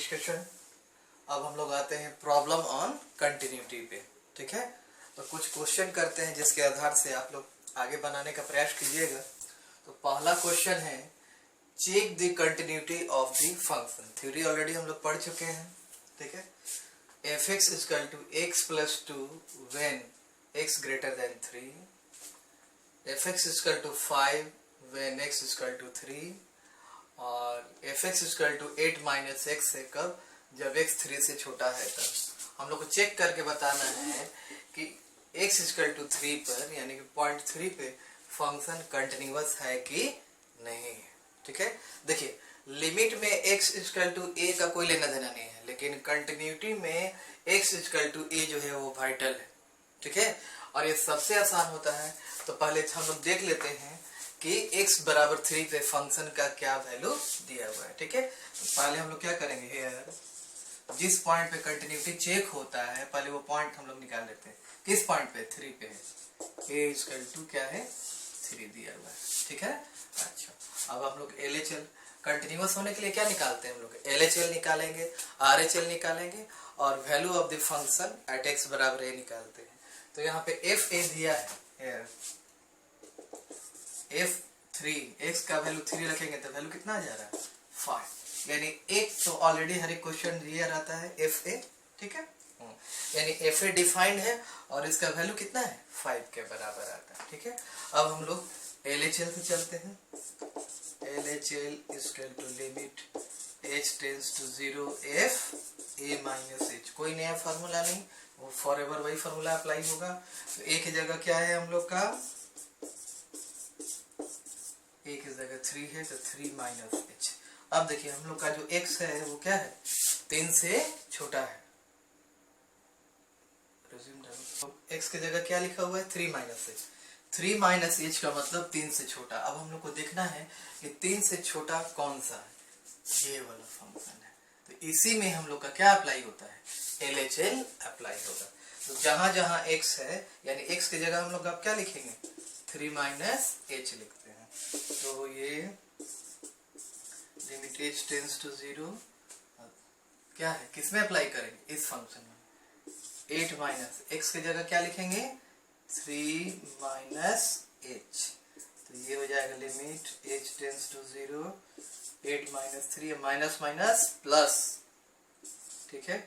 Discussion. अब हम लोग आते हैं प्रॉब्लम ऑन कंटिन्यूटी पे। ठीक है, तो कुछ क्वेश्चन करते हैं जिसके आधार से आप लोग आगे बनाने का प्रयास कीजिएगा। तो पहला क्वेश्चन है check the continuity of the function. Theory already हम लोग पढ़ चुके हैं। ठीक है, F X is equal to X plus two when X greater than 3, F X is equal to 5 when X is equal to 3 और F X is equal to 8 minus X है कब, जब x 3 से छोटा है तब। हम लोग को चेक करके बताना है कि x इजकल टू 3 पर यानी कि पॉइंट 3 पे फंक्शन कंटिन्यूअस है कि नहीं है। ठीक है, देखिए लिमिट में x इजकल टू a का कोई लेना देना नहीं है, लेकिन कंटिन्यूटी में x इजकल टू a जो है वो वाइटल है। ठीक है, और ये सबसे आसान होता है। तो पहले हम लोग देख लेते हैं कि x बराबर 3 पे फंक्शन का क्या वैल्यू दिया हुआ है। ठीक है, तो पहले हम लोग क्या करेंगे, हेयर जिस पॉइंट पे कंटिन्यूटी चेक होता है पहले वो पॉइंट हम लोग निकाल लेते हैं। किस पॉइंट पे, 3 पे है। a इजकल टू क्या है, 3 दिया हुआ है। ठीक है, अच्छा अब हम लोग LHL कंटिन्यूअस होने के लिए क्या निकालते हैं, हम लोग LHL निकालेंगे, RHL निकालेंगे और value of the function at x बराबर a निकालते हैं। तो यहाँ पे FA दिया है, F3 x का वैल्यू 3 रखेंगे तो वैल्यू कितना आ जा रहा है, 5। यानी एक तो ऑलरेडी हर एक क्वेश्चन दिया रहता है FA। ठीक है, यानी FA डिफाइंड है और इसका वैल्यू कितना है, 5 के बराबर आता है। ठीक है, अब हम लोग LHL से चलते हैं। LHL equal to limit h tends to 0 f a minus h। कोई नया फार्मूला नहीं, वो फॉर एवर वही फार्मूला अप्लाई होगा। तो a की जगह क्या है हम लोग का, a की जगह 3 है तो 3 माइनस h। अब देखिए हम लोग का जो x है वो क्या है, 3 से छोटा है। तो x की जगह क्या लिखा हुआ है, 3 माइनस h। 3 माइनस h का मतलब 3 से छोटा। अब हम लोग को देखना है कि 3 से छोटा कौन सा है, ये वाला फंक्शन है। तो इसी में हम लोग का क्या अप्लाई होता है, LHL अप्लाई होगा। तो जहां जहां x है यानी x की जगह हम लोग अब क्या लिखेंगे, 3 माइनस h लिखते हैं। तो ये लिमिट h टेंड्स टू 0 क्या है, किसमें अप्लाई करेंगे, इस फंक्शन में। 8 माइनस x की जगह क्या लिखेंगे, 3 माइनस h। तो ये हो जाएगा limit h tends to 0, 8 minus 3 minus minus plus. ठीक है,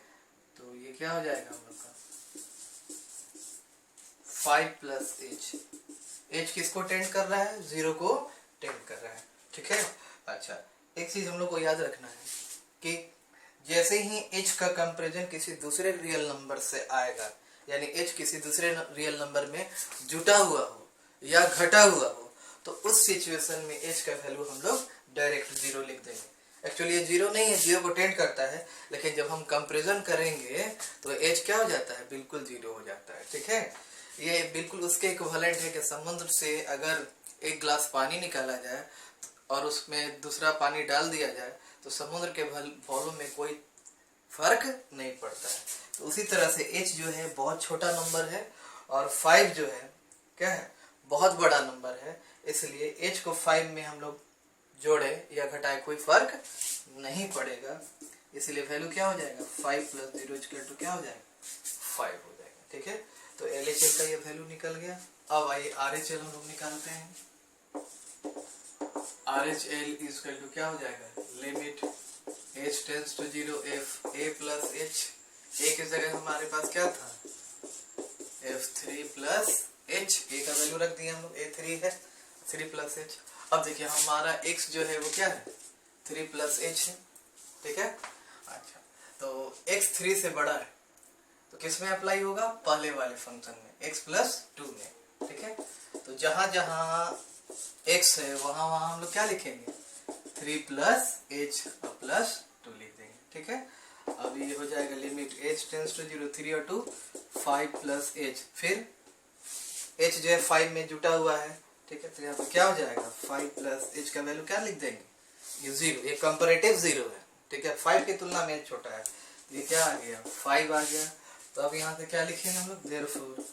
तो ये क्या हो जाएगा हम लोग का 5 प्लस h। h किसको टेंड कर रहा है, 0 को टेंड कर रहा है। ठीक है, अच्छा एक चीज हम लोग को याद रखना है कि जैसे ही h का कंपैरिजन किसी दूसरे रियल नंबर से आएगा, यानी h किसी दूसरे रियल नंबर में जुटा हुआ हो या घटा हुआ हो, तो उस सिचुएशन में h का वैल्यू हम लोग डायरेक्ट 0 लिख देंगे। एक्चुअली ये 0 नहीं है, 0 को टेंड करता है, लेकिन जब हम कंपैरिजन करेंगे तो h क्या हो जाता है, बिल्कुल 0 हो जाता है। ठीक है, ये बिल्कुल उसके इक्विवेलेंट है कि समुद्र से अगर एक गिलास पानी निकाला जाए और उसमें दूसरा पानी डाल दिया जाए तो समुद्र के वॉल्यूम में कोई फर्क नहीं पड़ता है। तो उसी तरह से h जो है बहुत छोटा नंबर है और 5 जो है क्या है, बहुत बड़ा नंबर है। इसलिए h को 5 में हम लोग जोड़े या घटाए कोई फर्क नहीं पड़ेगा। इसलिए वैल्यू क्या हो जाएगा, 5 प्लस 0 इक्वल टू क्या हो जाएगा, 5 हो जाएगा। ठीक है, तो LHL का ये वैल्यू निकल गया। अब आइए RHL हम लोग निकालते हैं। RHL इक्वल टू क्या हो जाएगा, limit h tends to 0 f a plus h। a की जगह हमारे पास क्या था, f3 प्लस h। a का वैल्यू रख दिया हम लोग, a3 है, 3 प्लस h। अब देखिए हमारा x जो है वो क्या है, 3 प्लस h है। ठीक है, अच्छा तो x 3 से बड़ा है तो किस में अप्लाई होगा, पहले वाले फंक्शन में, x प्लस 2 में। ठीक है, तो जहां जहां x है वहां वहां हम लोग क्या लिखेंगे, 3 प्लस h और प्लस 2 लिख देंगे। ठीक है, अब ये हो जाएगा लिमिट h टेंड्स टू 0, 3 और 2 5 प्लस h। फिर h जो है 5 में जुटा हुआ है। ठीक है, तो यहाँ पे क्या हो जाएगा, 5 प्लस h का वैल्यू क्या लिख देंगे, ये 0, ये कंपैरेटिव 0 है। ठीक है, 5 की तुलना में छोटा है, ये क्या आ गया, 5 आ गया। तो अब यहाँ पे क्या लिखेंगे हम लोग, therefore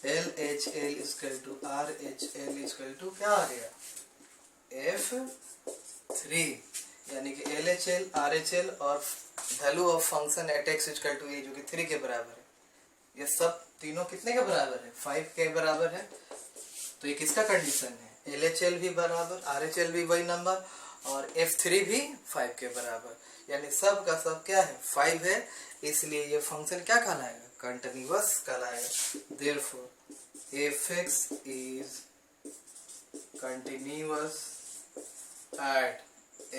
LHL equal to RHL equal to क्या आ गया, F3 यानी कि LHL RHL और value of function at x equal to A जो कि 3 के बराबर है, ये सब तीनों कितने के बराबर है? 5 के बराबर है। तो ये किसका कंडीशन है? LHL भी बराबर, RHL भी वही नंबर और F3 भी 5 के बराबर, यानी सब का सब क्या है? 5 है, इसलिए ये फंक्शन क्या कहलाएगा? कंटिन्यूअस कहलाएगा। Therefore fx is continuous at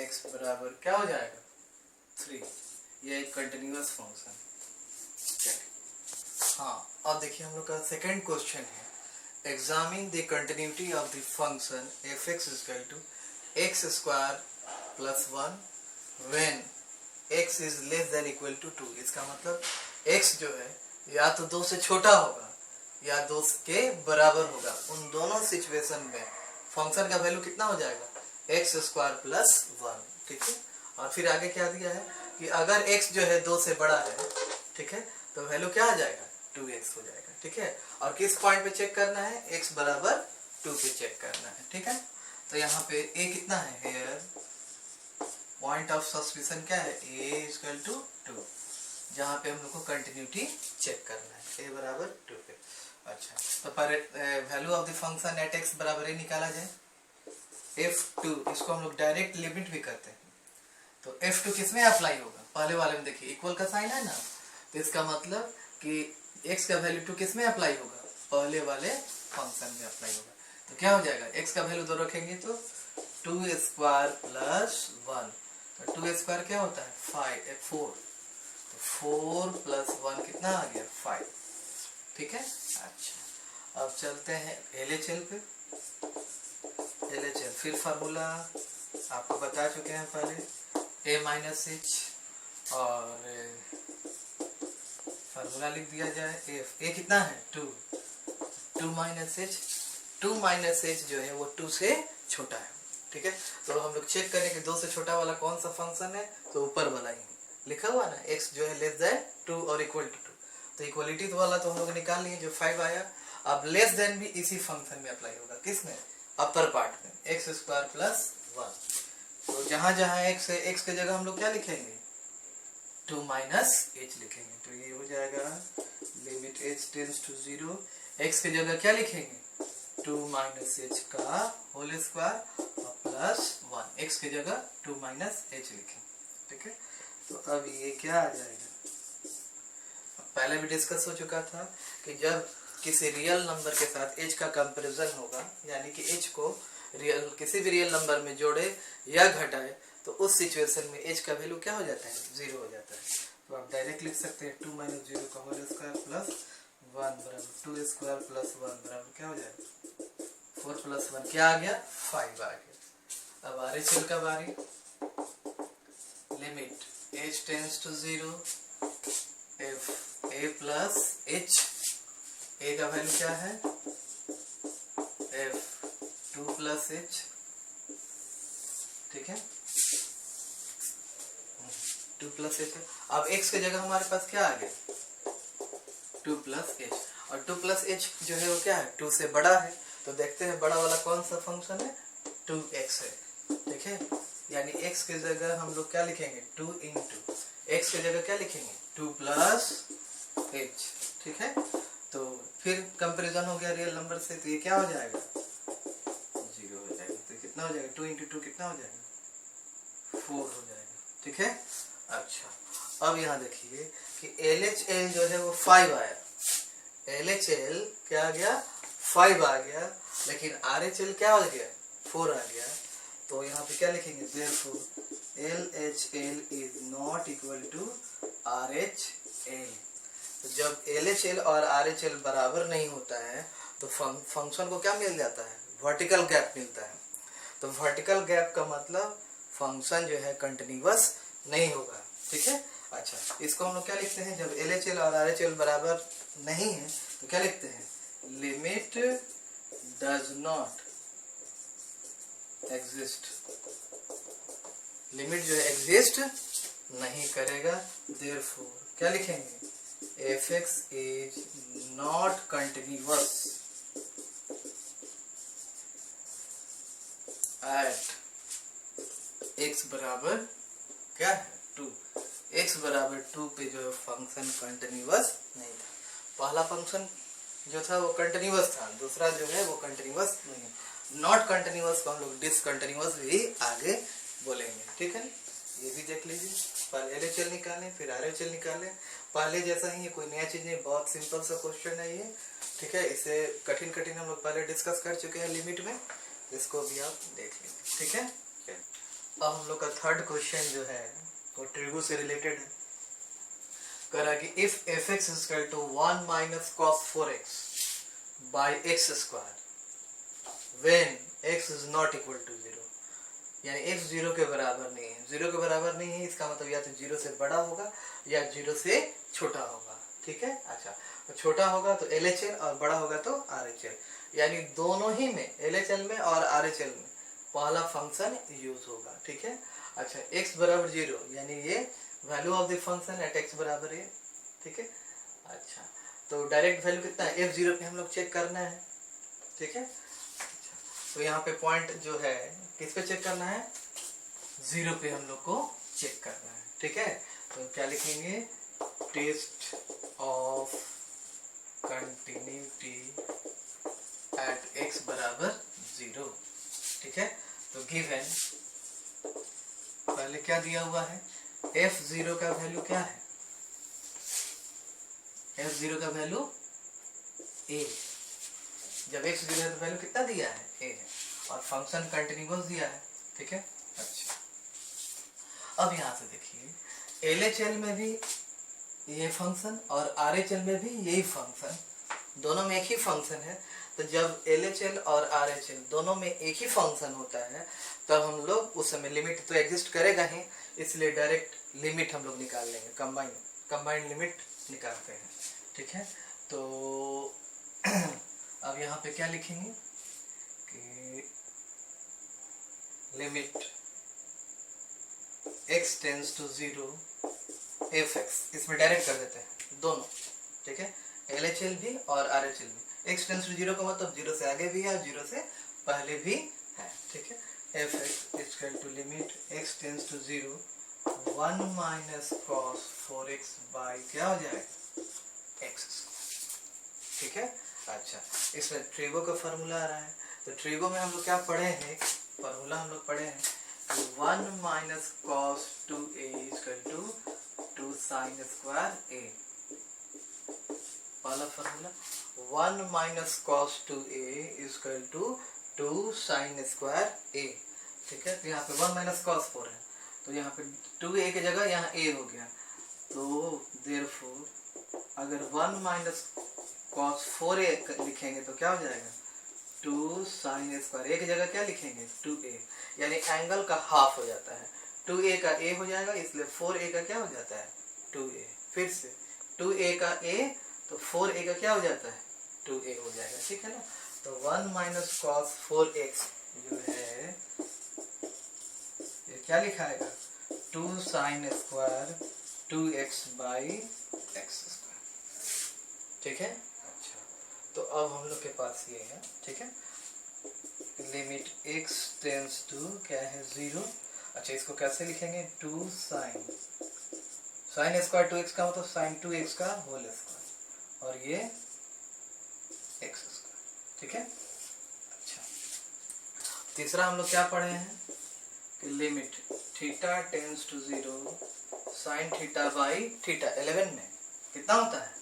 x बराबर क्या हो जाएगा? 3। ये एक कंटिन्यूअस फंक्शन। हाँ, अब देखिए हम लोग का सेकंड क्वेश्चन है, examine the continuity of the function fx equal to x square plus 1 when x is less than equal to 2। इसका मतलब x जो है या तो 2 से छोटा होगा या 2 के बराबर होगा। उन दोनों सिचुएशन में फंक्शन का वैल्यू कितना हो जाएगा? x square plus 1। ठीक है, और फिर आगे क्या दिया है कि अगर x जो है 2 से बड़ा है, ठीक है, तो वैल्यू क्या आ जाएगा? 2x हो जाएगा। ठीक है, और किस पॉइंट पे चेक करना है? x बराबर 2 पे चेक करना है। ठीक है, तो यहाँ पे a कितना है? हेयर पॉइंट ऑफ सस्पिशन क्या है? a इक्वल टू 2, जहाँ पे हम लोग को कंटिन्यूटी चेक करना है, a बराबर 2 पे। अच्छा, तो पर value of the function at x बराबर a निकाला जाए। f2 इसको हम लोग डायरेक्ट लिमिट भी करते हैं, तो f2 किसमें अप्लाई होगा? पहले वाले में देखिए इक्वल का साइन है ना, तो इसका मतलब कि x का वैल्यू 2 किसमें अप्लाई होगा? पहले वाले फंक्शन में अप्लाई होगा। तो क्या हो जाएगा? x का वैल्यू 2 रखेंगे तो 2 स्क्वायर प्लस 1, तो 2 स्क्वायर क्या होता है? 4, तो 4 प्लस 1 कितना आ गया? 5। ठीक है, अच्छा, अब चलते हैं LHL पे। LHL फिर फार्मूला आपको बता चुके हैं पहले, a माइनस एच, और फार्मूला लिख दिया जाए a कितना है? 2 माइनस एच, 2 माइनस एच जो है वो 2 से छोटा है। ठीक है, तो हम लोग चेक करें कि 2 से छोटा वाला कौन सा फंक्शन है, तो ऊपर वाला ही लिखा हुआ ना, x जो है लेस देन 2 और इक्वल टू 2, तो इक्वलिटी वाला तो हम लोग निकाल लिए जो 5 आया। अब लेस देन भी इसी फंक्शन में अप्लाई होगा, किसमें? अपर पार्ट में, एक्स स्क्वायर प्लस 1। तो जहां जहां x है, x के जगह हम लोग क्या लिखेंगे? 2 माइनस एच लिखेंगे, तो ये हो जाएगा limit h tends to 0। x के जगह क्या लिखेंगे? 2 माइनस एच का होल स्क्वायर और प्लस 1, x के जगह 2 माइनस एच लिखेंगे। ठीक है, तो अब ये क्या आ जाएगा? पहले भी डिस्कस हो चुका था कि जब किसी रियल नंबर के साथ h का कंपैरिजन होगा, यानी कि h को किसी भी रियल नंबर में जोड़े या घटाए, तो उस सिचुएशन में h का वैल्यू क्या हो जाता है? 0 हो जाता है। तो आप डायरेक्ट लिख सकते हैं 2 माइनस 0 का होल स्क्वायर प्लस 1 बराबर 2 स्क्वायर प्लस 1 बराबर क्या हो जाएगा? 4 प्लस 1 क्या आ गया? 5 आ गया। अब RHL का बारी, limit h tends to 0 f a plus h, a का वैल्यू क्या है? f 2 plus h। ठीक है, 2 प्लस h। अब x की जगह हमारे पास क्या आ गया? 2 प्लस h, और 2 प्लस h जो है वो क्या है? 2 से बड़ा है, तो देखते हैं बड़ा वाला कौन सा फंक्शन है? 2x है। ठीक है, यानी x की जगह हम लोग क्या लिखेंगे? 2 इंटू x की जगह क्या लिखेंगे? 2 प्लस h। ठीक है, तो फिर कंपैरिजन हो गया रियल नंबर से, तो ये क्या हो जाएगा? 0 हो जाएगा। तो कितना हो जाएगा? 2 इंटू 2 कितना हो जाएगा? 4 हो जाएगा। ठीक है, अच्छा, अब यहाँ देखिए कि LHL जो है वो 5 आया, LHL क्या आ गया? 5 आ गया, लेकिन RHL क्या हो गया? 4 आ गया। तो यहाँ पे क्या लिखेंगे? Therefore LHL is not equal to RHL। तो जब LHL और RHL बराबर नहीं होता है तो फंक्शन को क्या मिल जाता है? वर्टिकल गैप मिलता है। तो वर्टिकल गैप का मतलब फंक्शन जो है कंटिन्यूअस नहीं होगा। ठीक है, अच्छा, इसको हम लोग क्या लिखते हैं? जब LHL और RHL बराबर नहीं है तो क्या लिखते हैं? Limit does not exist, limit जो है एग्जिस्ट नहीं करेगा। देयरफॉर क्या लिखेंगे? fx is not continuous at x बराबर क्या है 2, x बराबर 2 पे जो है फंक्शन कंटिन्यूअस नहीं था। पहला फंक्शन जो था वो कंटिन्यूअस था, दूसरा जो है वो कंटिन्यूअस नहीं है। नॉट कंटिन्यूअस को हम लोग डिसकंटिन्यूअस भी आगे बोलेंगे, ठीक है। ये भी देख लीजिए, पहले LHL निकालें फिर RHL निकालें, पहले जैसा ही है, कोई नया चीज नहीं, बहुत सिंपल सा क्वेश्चन है ये, ठीक है। इसे कठिन हम लोग पहले डिस्कस कर चुके हैं लिमिट में, इसको भी आप देख लीजिए, ठीक है। अब हम लोग का थर्ड क्वेश्चन जो है वो ट्रिगो से रिलेटेड है। कह रहा है कि if fx is equal to 1 minus cos 4x by x square when x is not equal to 0, यानी x 0 के बराबर नहीं है। 0 के बराबर नहीं है इसका मतलब या तो 0 से बड़ा होगा या 0 से छोटा होगा, ठीक है। अच्छा, तो छोटा होगा तो LHL और बड़ा होगा तो RHL, यानी दोनों ही में LHL में और RHL में पहला फंक्शन यूज होगा, ठीक है। अच्छा, x बराबर 0 यानी ये value of the function at x बराबर है, ठीक है। अच्छा, तो डायरेक्ट वैल्यू कितना है f0 पे हम लोग चेक करना है, ठीक है। अच्छा, तो यहाँ पे पॉइंट जो है किस पे चेक करना है, 0 पे हम लोग को चेक करना है, ठीक है। तो क्या लिखेंगे, test of continuity at x बराबर 0, ठीक है। तो गिवन पहले क्या दिया हुआ है, f0 का वैल्यू क्या है, f0 का वैल्यू a, जब x 0 है तो वैल्यू कितना दिया है a है, और फंक्शन कंटिन्यूअस दिया है, ठीक है। अच्छा, अब यहाँ से देखिए LHL में भी ये फंक्शन और RHL में भी यही फंक्शन, दोनों में एक ही फंक्शन है। तो जब LHL और RHL दोनों में एक ही फंक्शन होता है तब हम लोग उस समय लिमिट तो एग्जिस्ट करेगा ही, इसलिए डायरेक्ट लिमिट हम लोग निकाल लेंगे, कंबाइंड लिमिट निकालते हैं, ठीक है। तो अब यहाँ पे क्या लिखेंगे कि limit x tends to 0 fx, इसमें डायरेक्ट कर देते हैं दोनों, ठीक है। LHL भी और RHL भी, x टेंस टू 0 का मतलब 0 से आगे भी है और 0 से पहले भी है, ठीक है। fx equal to limit x tends to 0 1 minus cos 4x by क्या हो जाएगा x, ठीक है। अच्छा, इसमें ट्रिगो का फॉर्मूला आ रहा है, तो ट्रिगो में हम लोग क्या पढ़े हैं, फॉर्मूला हम लोग पढ़े हैं 1 minus cos 2a equal to 2 sin square a, पहला formula 1 minus cos 2a equal to 2 sin square a, ठीक है। तो यहाँ पे 1 माइनस cos 4 है, तो यहाँ पे 2a की जगह यहाँ a हो गया, तो देयरफॉर अगर 1 माइनस cos 4a लिखेंगे तो क्या हो जाएगा 2 sin स्क्वायर, a की जगह क्या लिखेंगे 2a, यानी एंगल का हाफ हो जाता है, 2a का a हो जाएगा, इसलिए 4a का क्या हो जाता है 2a, फिर से 2a का a तो 4a का क्या हो जाता है 2a हो जाएगा, ठीक है ना। तो 1 माइनस cos 4x जो है ये क्या लिखाएगा 2 sin square 2x by x square, ठीक है। अच्छा, तो अब हम लोग के पास ये है, ठीक है, लिमिट x टेंस टू क्या है 0। अच्छा, इसको कैसे लिखेंगे 2 sin स्क्वायर 2x का मतलब sin 2x का होल स्क्वायर और ये x स्क्वायर, ठीक है। अच्छा, तीसरा हम लोग क्या पढ़े हैं कि limit theta tends to 0 sin theta by theta, 11 में कितना होता है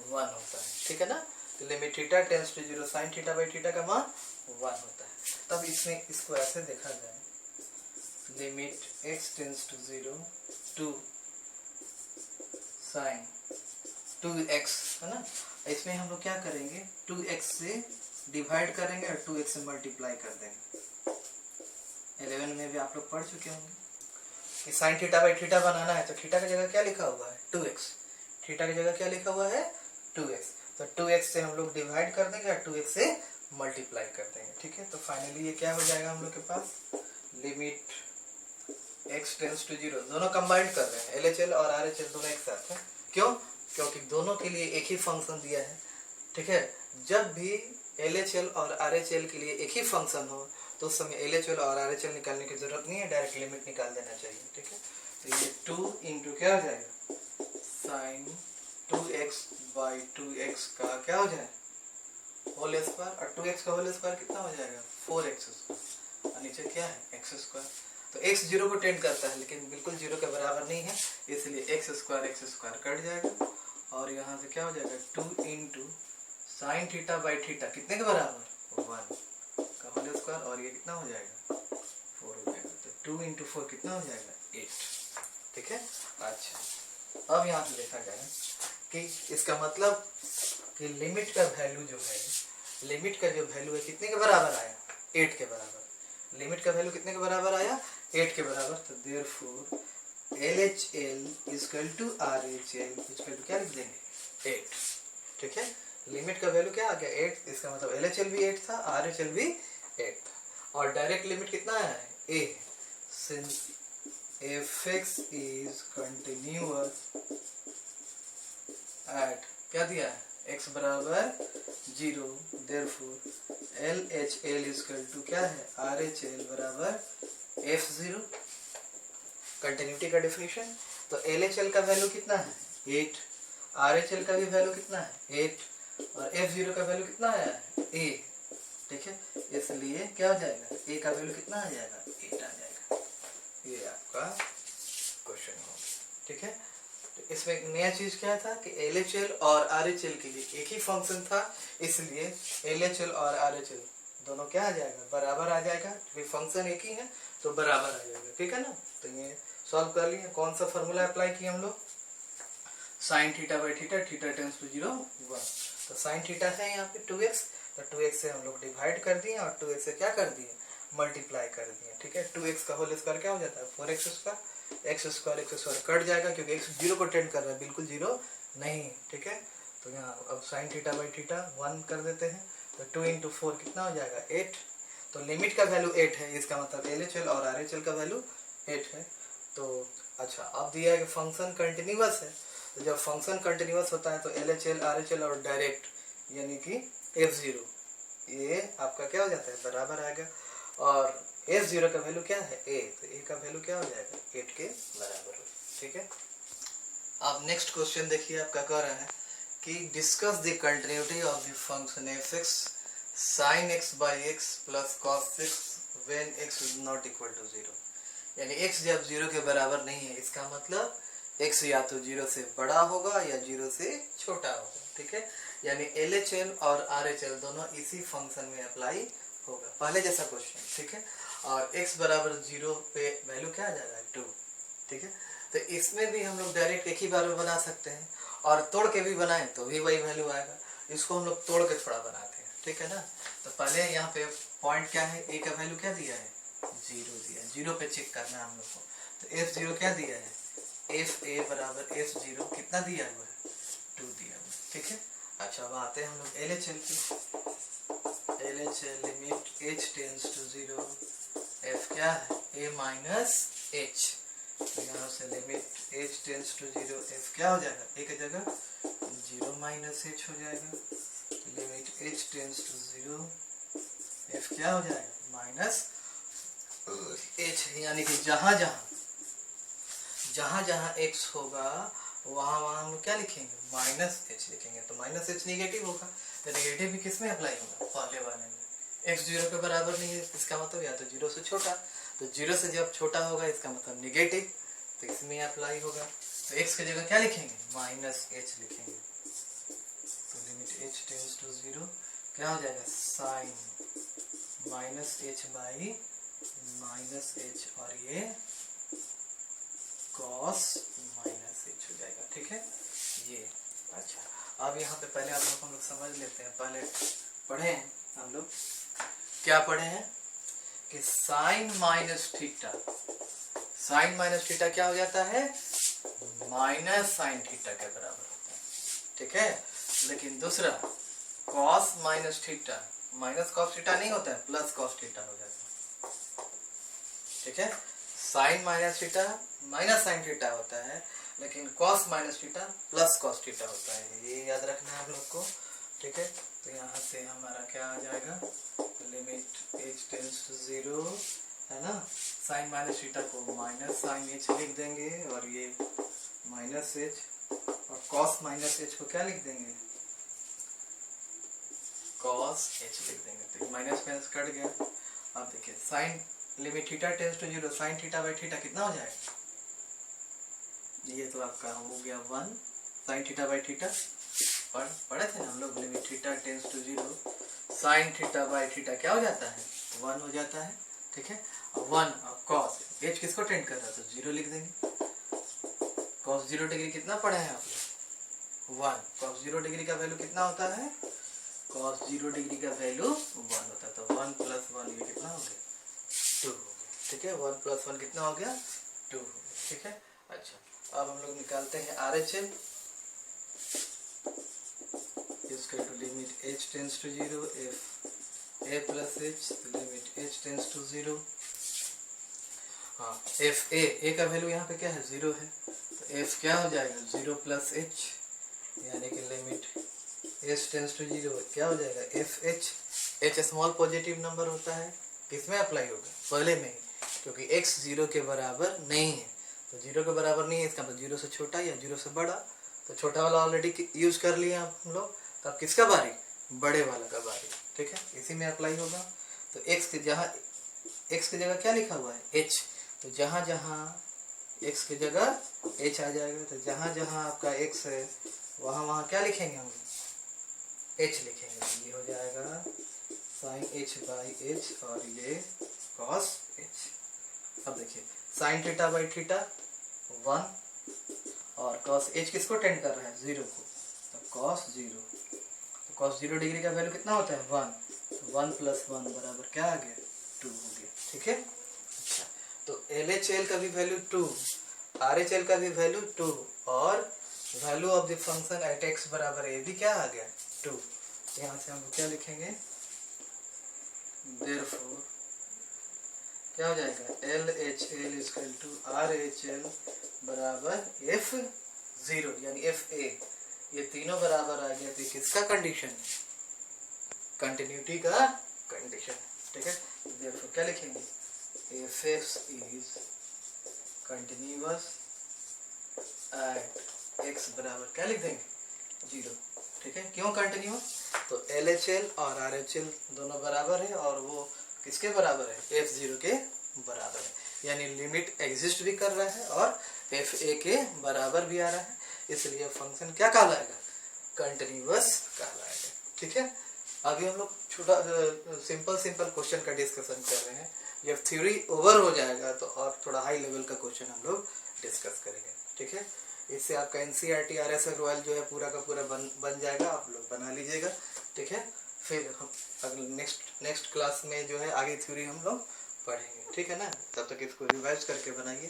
1 होता है, ठीक है ना। तो limit theta tends to 0 sin theta by theta का मान 1 होता है। तब इसमें इसको ऐसे देखा जाए limit x tends to 0 2 sin 2x, है ना। इसमें हम लोग क्या करेंगे 2x से डिवाइड करेंगे और 2x से मल्टीप्लाई कर देंगे। 11 में भी आप लोग पढ़ चुके होंगे कि sin थीटा बाई थीटा बनाना है, तो थीटा की जगह क्या लिखा हुआ है 2x, थीटा की जगह क्या लिखा हुआ है 2x, तो 2x से हम लोग डिवाइड कर देंगे और 2x से मल्टीप्लाई कर देंगे, ठीक है। तो फाइनली ये क्या हो जाएगा हम लोग के पास लिमिट x टेंस टू 0, दोनों कंबाइंड कर रहे हैं LHL और RHL दोनों एक साथ है, क्यों, क्योंकि दोनों के लिए एक ही फंक्शन दिया है, ठीक है। जब भी LHL और RHL के लिए एक ही फंक्शन हो तो उस समय LHL और RHL निकालने की जरूरत नहीं है, डायरेक्ट लिमिट निकाल देना चाहिए, ठीक है। तो ये 2 इंटू क्या हो जाएगा, साइन 2x बाई 2x का क्या हो जाए होल स्क्वायर, और 2x का होल स्क्वायर कितना हो जाएगा 4x स्क्वायर, और नीचे क्या है x स्क्वायर। तो x 0 को टेंड करता है लेकिन बिल्कुल 0 के बराबर नहीं है, इसलिए x स्क्वायर कट जाएगा, और यहाँ से क्या हो जाएगा 2 into sine theta by theta कितने के बराबर 1 का होल स्क्वायर, और ये कितना हो जाएगा 4 हो जाएगा। तो 2 इंटू 4 कितना हो जाएगा 8, ठीक है। अच्छा अब यहाँ से देखा जाए कि इसका मतलब कि लिमिट का वैल्यू जो है, लिमिट का जो वैल्यू है कितने के बराबर आया 8 के बराबर, लिमिट का वैल्यू कितने के बराबर आया 8 के बराबर। तो therefore LHL equal to RHL equal to क्या लिख देंगे 8, ठीक है। लिमिट का वैल्यू क्या आ गया 8, इसका मतलब LHL भी 8 था, RHL भी 8 था, और डायरेक्ट लिमिट कितना आया है a, since fx is continuous at क्या दिया है x बराबर 0, देयरफॉर LHL इक्वल टू क्या है RHL बराबर f0, कंटिन्यूटी का डेफिनेशन। तो LHL का वैल्यू कितना है 8, RHL का भी वैल्यू कितना है 8, और f0 का वैल्यू कितना आया है a, ठीक है। इसलिए क्या हो जाएगा a का वैल्यू कितना आ जाएगा 8 आ जाएगा। ये आपका क्वेश्चन होगा, ठीक है। तो इसमें एक नया चीज क्या था कि LHL और RHL के लिए एक ही फंक्शन था, इसलिए LHL और RHL दोनों क्या आ जाएगा बराबर आ जाएगा, क्योंकि फंक्शन एक ही है तो बराबर आ जाएगा, ठीक है ना। तो ये सॉल्व कर लिए। कौन सा फॉर्मूला अप्लाई किए हम लोग, sine theta by theta, theta tends to 0 1, तो साइन थीटा है यहाँ पे 2x, तो 2x से हम लोग डिवाइड कर दिए और 2x से क्या कर दिए मल्टीप्लाई कर दिए, ठीक है। 2x का होल स्क्वायर क्या हो जाता है 4x square, x square cut जाएगा क्योंकि x 0 को टेंड कर रहा है, बिल्कुल 0 नहीं, ठीक है। तो यहाँ अब साइन थीटा बाई थीटा 1 कर देते हैं, तो 2 इंटू 4 कितना हो जाएगा 8, तो लिमिट का वैल्यू 8 है, इसका मतलब LHL और RHL का वैल्यू 8 है। तो अच्छा अब दिया है कि फंक्शन कंटिन्यूअस है, तो जब फंक्शन कंटिन्यूअस होता है तो LHL RHL और डायरेक्ट यानी कि f0 ये आपका क्या हो जाता है बराबर आएगा, और f0 का वैल्यू क्या है a, तो a का वैल्यू क्या हो जाएगा 8 के बराबर, ठीक है। अब नेक्स्ट क्वेश्चन देखिए आपका कह रहा है कि discuss the continuity of the function f(x) sin x by x plus cos x when x is not equal to 0, यानी x जब 0 के बराबर नहीं है, इसका मतलब x या तो 0 से बड़ा होगा या 0 से छोटा होगा, ठीक है। यानी LHL और RHL दोनों इसी फंक्शन में अप्लाई होगा, पहले जैसा क्वेश्चन, ठीक है। और x बराबर 0 पे वैल्यू क्या आ जाएगा 2, ठीक है। तो इसमें भी हम लोग डायरेक्ट एक ही बार में बना सकते हैं, और तोड़ के भी बनाए तो भी वही वैल्यू आएगा, इसको हम लोग तोड़ के थोड़ा बनाते हैं, ठीक है ना। तो पहले यहाँ पे पॉइंट क्या है a का वैल्यू क्या दिया है 0 दिया, 0 पे चेक करना है हम लोग को। तो f0 क्या दिया है fa बराबर f0 कितना दिया हुआ है 2 दिया हुआ है, ठीक है। अच्छा अब आते हैं हम लोग LHL की, LHL limit h tends to 0 f क्या है a माइनस h, तो यहाँ से limit h tends to 0 f क्या हो जाएगा a की जगह 0 माइनस h हो जाएगा, limit h tends to 0 f क्या हो जाएगा माइनस h, यानी कि जहां जहां x होगा वहां हम लोग क्या लिखेंगे माइनस h लिखेंगे, तो माइनस h निगेटिव होगा, तो निगेटिव भी किस में अप्लाई होगा पहले वाले में, x 0 के बराबर नहीं है, इसका मतलब या तो 0 से छोटा, तो 0 से जब छोटा होगा इसका मतलब निगेटिव, तो इसमें अप्लाई होगा। तो x की जगह क्या लिखेंगे माइनस h लिखेंगे, तो लिमिट h टेंड्स टू 0 क्या हो जाएगा sine minus h by minus h, और ये cos माइनस h हो जाएगा, ठीक है ये। अच्छा अब यहाँ पे पहले हम लोग समझ लेते हैं, पहले पढ़े हैं हम लोग क्या पढ़े हैं कि साइन माइनस थीटा क्या हो जाता है माइनस साइन थीटा के बराबर होता है, ठीक है। लेकिन दूसरा cos minus theta minus cos theta नहीं होता है, प्लस कॉस थीटा हो जाता है, ठीक है। Sine minus theta minus sine theta होता है, लेकिन cos minus theta plus cos theta होता है, ये याद रखना है आप लोग को। ठीक है। तो यहाँ से हमारा क्या आ जाएगा, लिमिट h टेंड्स टू 0 है ना, साइन माइनस थीटा को माइनस साइन h लिख देंगे और ये माइनस h, और कॉस माइनस h को क्या लिख देंगे, कॉस h लिख देंगे। तो माइनस माइनस कट गया। अब देखिए sine limit theta tends to 0 sine theta by theta कितना हो जाएगा, ये तो आपका हो गया 1 साइन थीटा बाई थीटा, पढ़े थे ना हम लोग, limit theta tends to 0 sine theta by theta क्या हो जाता है, 1 हो जाता है। ठीक है, अब 1 अब कॉस h किसको टेंड कर रहा है, तो 0 लिख देंगे। कॉस 0 डिग्री कितना पढ़े हैं आप लोग, 1। कॉस 0 डिग्री का वैल्यू कितना होता है, कॉस 0 डिग्री का वैल्यू 1 होता है। तो 1 प्लस 1 ये कितना हो गया, 2 हो गया। ठीक है, 1 प्लस 1 कितना हो गया, 2 हो गया। ठीक है, अच्छा अब हम लोग निकालते हैं RHL, इसका टू limit h tends to 0 f a plus h, limit h tends to 0। हाँ f a का वैल्यू यहाँ पे क्या है, 0 है, तो f क्या हो जाएगा 0 प्लस h, यानी कि लिमिट h टेंड्स टू 0 क्या हो जाएगा f h। h small positive number होता है, किसमें अप्लाई होगा, पहले में ही, क्योंकि x 0 के बराबर नहीं है। तो 0 के बराबर नहीं है इसका मतलब 0 से छोटा या 0 से बड़ा, तो छोटा वाला ऑलरेडी यूज कर लिया हम लोग, तो अब किसका बारी, बड़े वाला का बारी। ठीक है, इसी में अप्लाई होगा। तो x की जगह क्या लिखा हुआ है h, तो जहां जहां x की जगह h आ जाएगा, तो जहां जहां आपका x है वहां वहां क्या लिखेंगे हम, h लिखेंगे। तो ये हो जाएगा साइन h बाई h और ये कॉस h। अब देखिए साइन थीटा बाई थीटा 1 और कॉस h किसको टेंड कर रहा है, 0 को, तो कॉस 0। तो कॉस 0 डिग्री का वैल्यू कितना होता है 1, तो 1 प्लस 1 बराबर क्या आ गया, 2 हो गया। ठीक है, अच्छा तो LHL का भी वैल्यू 2, RHL का भी वैल्यू 2 और value of the function at x बराबर a भी क्या आ गया, 2। यहाँ से हम क्या लिखेंगे, देयरफॉर क्या हो जाएगा, LHL इक्वल टू RHL बराबर F0 यानी FA, ये तीनों बराबर आ गया। तो किसका कंडीशन, कंटिन्यूटी का कंडीशन। ठीक है, देयरफॉर क्या लिखेंगे, F(x) is continuous at x बराबर क्या लिख देंगे, 0। ठीक है, क्यों कंटिन्यूअस, तो LHL और RHL दोनों बराबर है और वो किसके बराबर है, F0 के बराबर है, यानी लिमिट एग्जिस्ट भी कर रहा है और FA के बराबर भी आ रहा है, इसलिए फंक्शन क्या कहलाएगा, कंटिन्यूअस कहलाएगा। ठीक है, अभी हम लोग छोटा सिंपल क्वेश्चन का डिस्कशन कर रहे हैं, जब थ्योरी ओवर हो जाएगा तो और थोड़ा हाई लेवल का क्वेश्चन हम लोग डिस्कस करेंगे। ठीक है, इससे आपका NCERT RSL रॉयल जो है पूरा का पूरा बन जाएगा, आप लोग बना लीजिएगा। ठीक है, फिर हम अगले नेक्स्ट क्लास में जो है आगे थ्योरी हम लोग पढ़ेंगे। ठीक है ना, तब तक इसको रिवाइज करके बनाइए।